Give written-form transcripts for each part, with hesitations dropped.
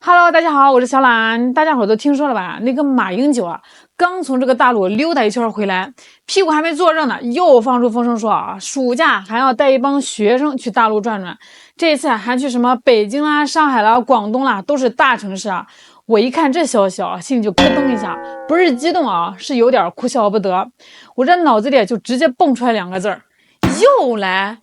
Hello，大家好，我是小懒。大家伙都听说了吧？那个马英九啊，刚从这个大陆溜达一圈回来，屁股还没坐热呢，又放出风声说啊，暑假还要带一帮学生去大陆转转。这次还去什么北京啦、上海啦、广东啦，都是大城市啊。我一看这消息啊，心里就咯噔一下，不是激动啊，是有点哭笑不得。我这脑子里就直接蹦出来两个字儿：又来。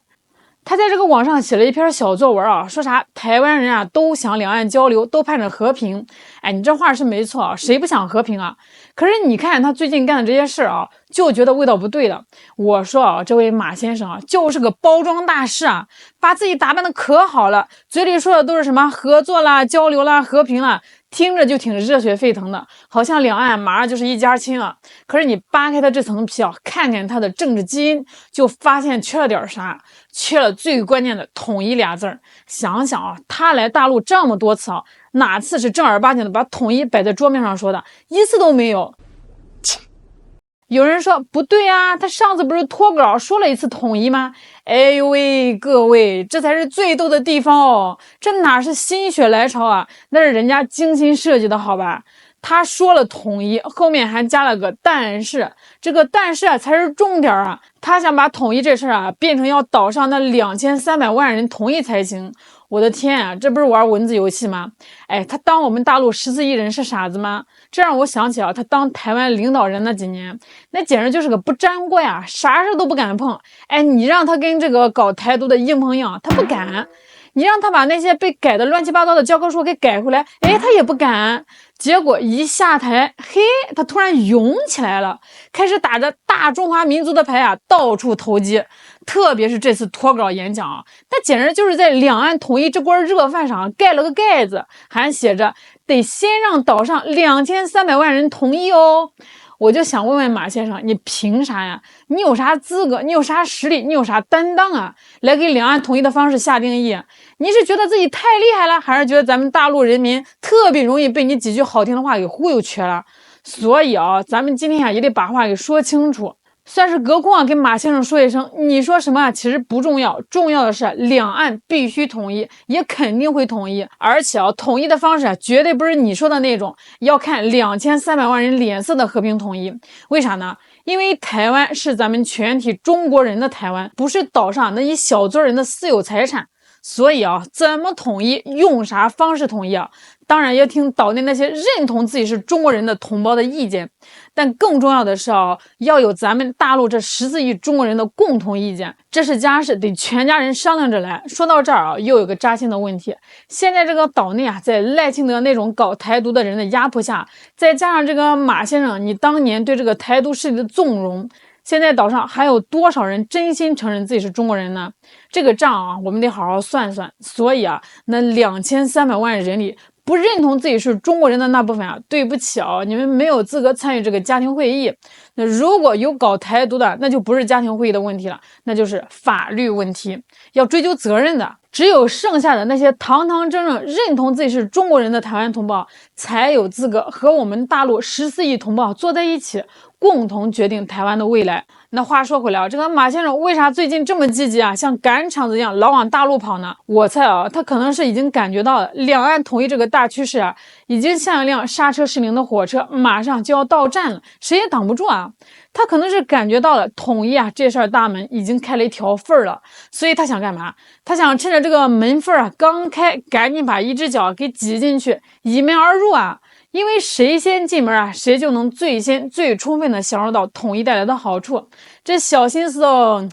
他在这个网上写了一篇小作文啊，说啥台湾人啊都想两岸交流，都盼着和平。哎，你这话是没错啊，谁不想和平啊？可是你看他最近干的这些事啊，就觉得味道不对了。我说啊，这位马先生啊，就是个包装大师啊，把自己打扮的可好了，嘴里说的都是什么合作啦、交流啦、和平啦，听着就挺热血沸腾的，好像两岸马上就是一家亲啊。可是你扒开他这层皮啊，看见他的政治基因，就发现缺了点啥，缺了最关键的统一俩字儿。想想啊，他来大陆这么多次啊，哪次是正儿八经的把统一摆在桌面上说的？一次都没有。有人说不对啊，他上次不是脱稿说了一次统一吗？哎呦喂，各位，这才是最逗的地方哦！这哪是心血来潮啊，那是人家精心设计的，好吧？他说了统一，后面还加了个但是，这个但是啊才是重点啊！他想把统一这事啊变成要岛上那2300万人同意才行。我的天啊，这不是玩文字游戏吗？哎，他当我们大陆14亿人是傻子吗？这让我想起啊，他当台湾领导人那几年，那简直就是个不粘锅呀，啥事都不敢碰。哎，你让他跟这个搞台独的硬碰硬，他不敢。你让他把那些被改的乱七八糟的教科书给改回来，哎，他也不敢。结果一下台，嘿，他突然勇起来了，开始打着大中华民族的牌啊，到处投机。特别是这次脱稿演讲啊，他简直就是在两岸统一这锅热饭上盖了个盖子，还写着得先让岛上2300万人同意哦。我就想问问马先生，你凭啥呀？你有啥资格？你有啥实力？你有啥担当啊？来给两岸统一的方式下定义？你是觉得自己太厉害了，还是觉得咱们大陆人民特别容易被你几句好听的话给忽悠瘸了？所以啊，咱们今天啊也得把话给说清楚。算是隔空啊，跟马先生说一声，你说什么啊？其实不重要，重要的是两岸必须统一，也肯定会统一，而且啊，统一的方式啊，绝对不是你说的那种，要看2300万人脸色的和平统一。为啥呢？因为台湾是咱们全体中国人的台湾，不是岛上那一小撮人的私有财产。所以啊，怎么统一，用啥方式统一啊？当然要听岛内那些认同自己是中国人的同胞的意见，但更重要的是啊，要有咱们大陆这14亿中国人的共同意见，这是家事，得全家人商量着来。说到这儿啊，又有个扎心的问题，现在这个岛内啊，在赖清德那种搞台独的人的压迫下，再加上这个马先生你当年对这个台独势力的纵容，现在岛上还有多少人真心承认自己是中国人呢？这个账啊，我们得好好算算。所以啊，那2300万人里不认同自己是中国人的那部分啊，对不起啊，你们没有资格参与这个家庭会议。那如果有搞台独的，那就不是家庭会议的问题了，那就是法律问题，要追究责任的。只有剩下的那些堂堂正正认同自己是中国人的台湾同胞，才有资格和我们大陆14亿同胞坐在一起，共同决定台湾的未来。那话说回来，这个马先生为啥最近这么积极啊，像赶场子一样老往大陆跑呢？我猜啊，他可能是已经感觉到了两岸统一这个大趋势啊，已经像一辆刹车失灵的火车，马上就要到站了，谁也挡不住啊。他可能是感觉到了统一啊这事儿大门已经开了一条缝儿了，所以他想干嘛？他想趁着这个门缝啊刚开，赶紧把一只脚给挤进去，倚门而入啊！因为谁先进门啊，谁就能最先最充分的享受到统一带来的好处。这小心思哦，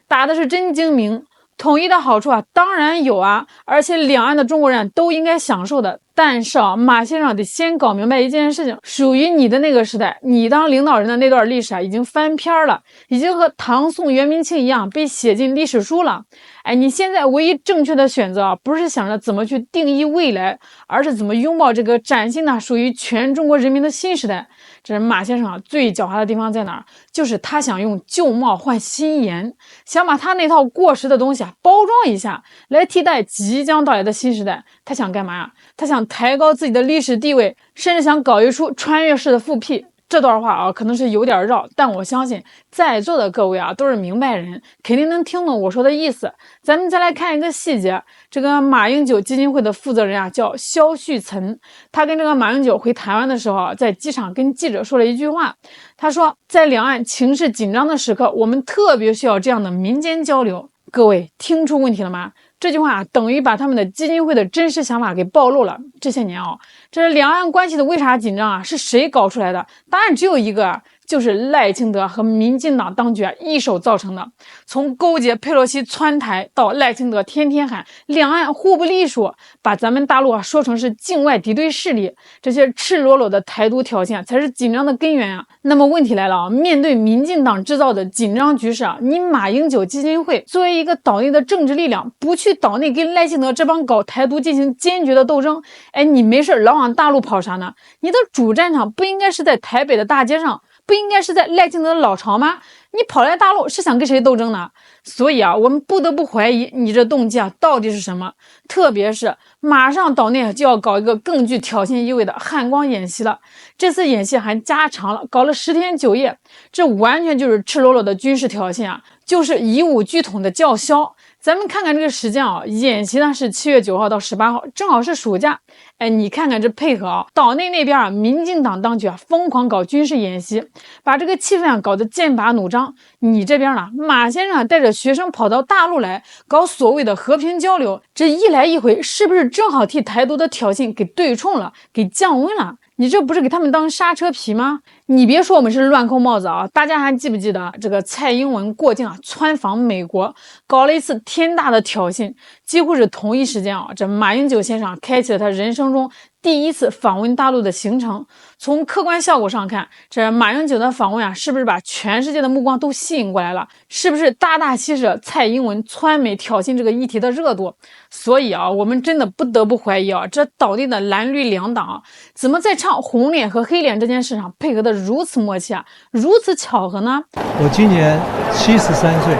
打的是真精明。统一的好处啊，当然有啊，而且两岸的中国人都应该享受的。但是啊，马先生得先搞明白一件事情，属于你的那个时代，你当领导人的那段历史啊，已经翻篇了，已经和唐宋元明清一样被写进历史书了。哎，你现在唯一正确的选择啊，不是想着怎么去定义未来，而是怎么拥抱这个崭新的属于全中国人民的新时代。这是马先生啊最狡猾的地方在哪儿？就是他想用旧帽换新颜，想把他那套过时的东西啊包装一下，来替代即将到来的新时代。他想干嘛呀？他想抬高自己的历史地位，甚至想搞一出穿越式的复辟。这段话啊，可能是有点绕，但我相信在座的各位啊都是明白人，肯定能听懂我说的意思。咱们再来看一个细节，这个马英九基金会的负责人啊叫肖旭岑，他跟这个马英九回台湾的时候啊，在机场跟记者说了一句话，他说在两岸情势紧张的时刻，我们特别需要这样的民间交流。各位听出问题了吗？这句话啊，等于把他们的基金会的真实想法给暴露了。这些年啊，这两岸关系的为啥紧张啊？是谁搞出来的？答案只有一个，就是赖清德和民进党当局啊一手造成的。从勾结佩洛西窜台到赖清德天天喊两岸互不隶属，把咱们大陆啊说成是境外敌对势力，这些赤裸裸的台独挑衅才是紧张的根源啊。那么问题来了啊，面对民进党制造的紧张局势啊，你马英九基金会作为一个岛内的政治力量，不去岛内跟赖清德这帮搞台独进行坚决的斗争，哎，你没事老往大陆跑啥呢？你的主战场不应该是在台北的大街上，不应该是在赖清德的老巢吗？你跑来大陆是想跟谁斗争呢？所以啊，我们不得不怀疑你这动机啊到底是什么？特别是马上岛内就要搞一个更具挑衅意味的汉光演习了，这次演习还加长了，搞了10天9夜，这完全就是赤裸裸的军事挑衅啊，就是以武拒统的叫嚣。咱们看看这个时间啊，演习呢是7月9号到18号，正好是暑假。哎，你看看这配合啊，岛内那边啊，民进党当局啊疯狂搞军事演习，把这个气氛啊搞得剑拔弩张。你这边呢，马先生带着学生跑到大陆来搞所谓的和平交流，这一来一回，是不是正好替台独的挑衅给对冲了，给降温了？你这不是给他们当刹车皮吗？你别说我们是乱扣帽子啊！大家还记不记得这个蔡英文过境啊，窜访美国，搞了一次天大的挑衅，几乎是同一时间啊，这马英九先生开启了他人生中第一次访问大陆的行程。从客观效果上看，这马英九的访问啊，是不是把全世界的目光都吸引过来了？是不是大大稀释了蔡英文窜美挑衅这个议题的热度？所以啊，我们真的不得不怀疑啊，这岛内的蓝绿两党啊，怎么在唱红脸和黑脸这件事上配合的如此默契啊，如此巧合呢？我今年73岁，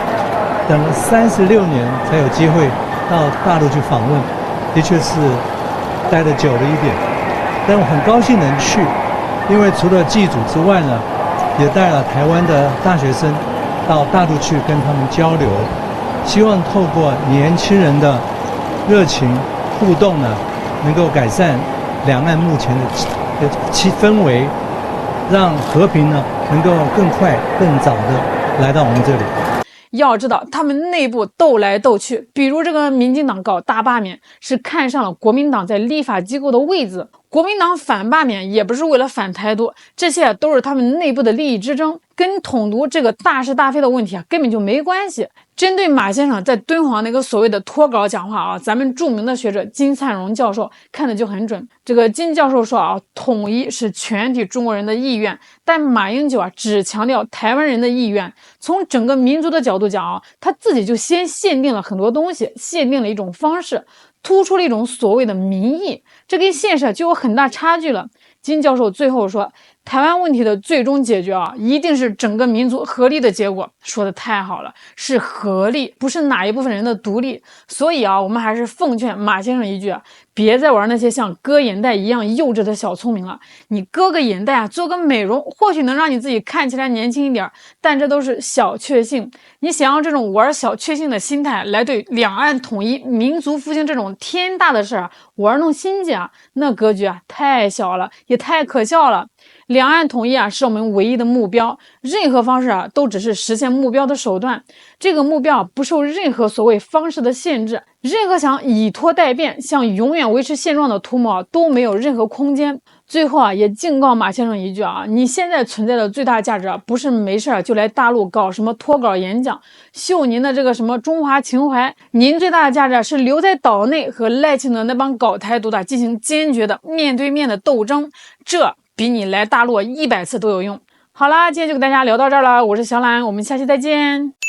等了36年才有机会到大陆去访问，的确是待得久了一点，但我很高兴能去，因为除了祭祖之外呢，也带了台湾的大学生到大陆去跟他们交流，希望透过年轻人的热情互动呢，能够改善两岸目前的氛围，让和平呢能够更快更早的来到我们这里。要知道他们内部斗来斗去，比如这个民进党搞大罢免是看上了国民党在立法机构的位子，国民党反罢免也不是为了反台独，这些都是他们内部的利益之争，跟统独这个大是大非的问题啊根本就没关系。针对马先生在敦煌那个所谓的脱稿讲话啊，咱们著名的学者金灿荣教授看的就很准。这个金教授说啊，统一是全体中国人的意愿，但马英九啊只强调台湾人的意愿。从整个民族的角度讲啊，他自己就先限定了很多东西，限定了一种方式，突出了一种所谓的民意，这跟现实就有很大差距了。金教授最后说，台湾问题的最终解决啊，一定是整个民族合力的结果。说的太好了，是合力，不是哪一部分人的独立。所以啊，我们还是奉劝马先生一句啊，别再玩那些像割眼袋一样幼稚的小聪明了。你割个眼袋啊，做个美容，或许能让你自己看起来年轻一点，但这都是小确幸。你想要这种玩小确幸的心态来对两岸统一、民族复兴这种天大的事啊玩弄心计啊，那格局啊太小了，也太可笑了。两岸统一啊是我们唯一的目标，任何方式啊都只是实现目标的手段。这个目标不受任何所谓方式的限制，任何想以拖代变、想永远维持现状的图谋都没有任何空间。最后啊，也警告马先生一句啊，你现在存在的最大价值啊，不是没事就来大陆搞什么脱稿演讲，秀您的这个什么中华情怀，您最大的价值是留在岛内和赖清德那帮搞台独的进行坚决的面对面的斗争，这比你来大陆100次都有用。好啦，今天就给大家聊到这儿了，我是小懒，我们下期再见。